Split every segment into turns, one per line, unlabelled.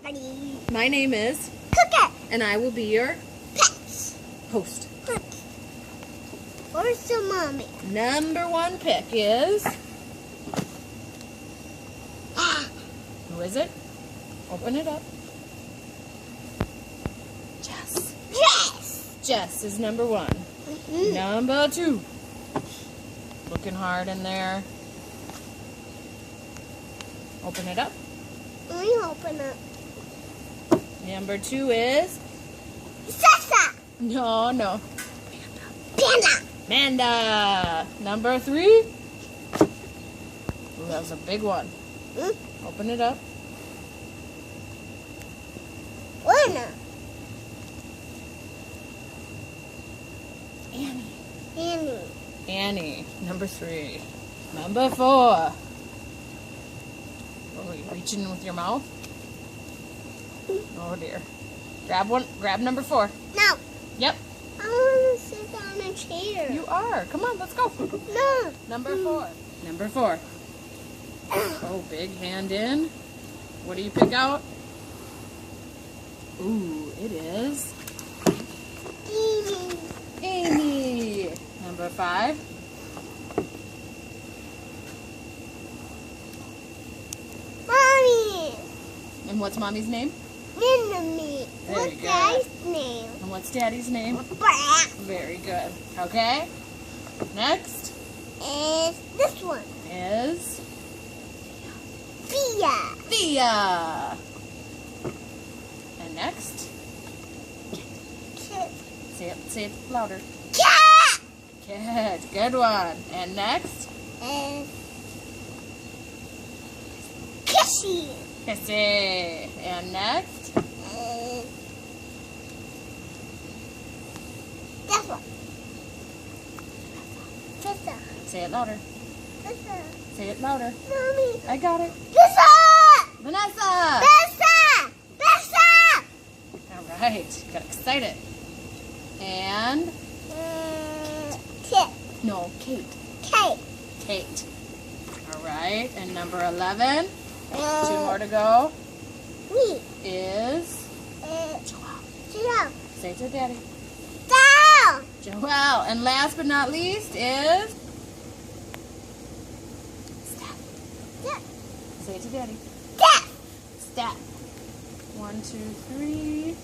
Buddy.
My name is
Cookie.
and I will be your
Pets.
host.
Where's the mommy?
Number one pick is... Who is it? Open it up. Jess.
Yes.
Jess is number one. Number two. Looking hard in there. Open it up.
Let me open it.
Number two is...
Sasa.
No.
Panda.
Amanda. Number three. Ooh, that was a big one. Open it up.
Luna.
Annie. Number three. Number four. Oh, you reaching in with your mouth? Oh dear. Grab one. Grab number four.
No.
Yep.
I want to sit on a chair.
You are. Come on, let's go.
No.
Number four. Number four. Oh, big hand in. What do you pick out? Ooh, it is Amy. Number five.
Mommy.
And what's Mommy's name?
Enemy.
Very
What's
good.
Daddy's name?
And what's Daddy's name?
Brat.
Very good. Okay. Next
Is this one?
is
Thea.
Thea. And next, say it louder.
Cat.
Good one. And next,
Is Kissy.
Kissy. And next,
Is this one? Tessa.
say it louder.
Tessa.
Say it louder.
Mommy.
I got it.
Tessa.
Vanessa.
Tessa. Tessa.
All right. Got excited. And
Kit.
no, Kate.
Kate.
Kate. All right. And number 11. Two more to go.
Me.
Is
Joel.
say it to Daddy.
Down.
Joelle. And last but not least is Steph.
Steph.
Say it to Daddy.
Steph.
Steph. 1, 2, 3,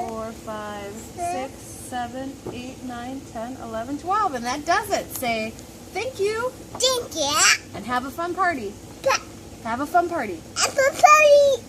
4, 5, 6, 7, 8, 9, 10, 11, 12. And that does it. Say thank you
Thank you.
and have a fun party.
Pet.
Have a fun party.
Apple party.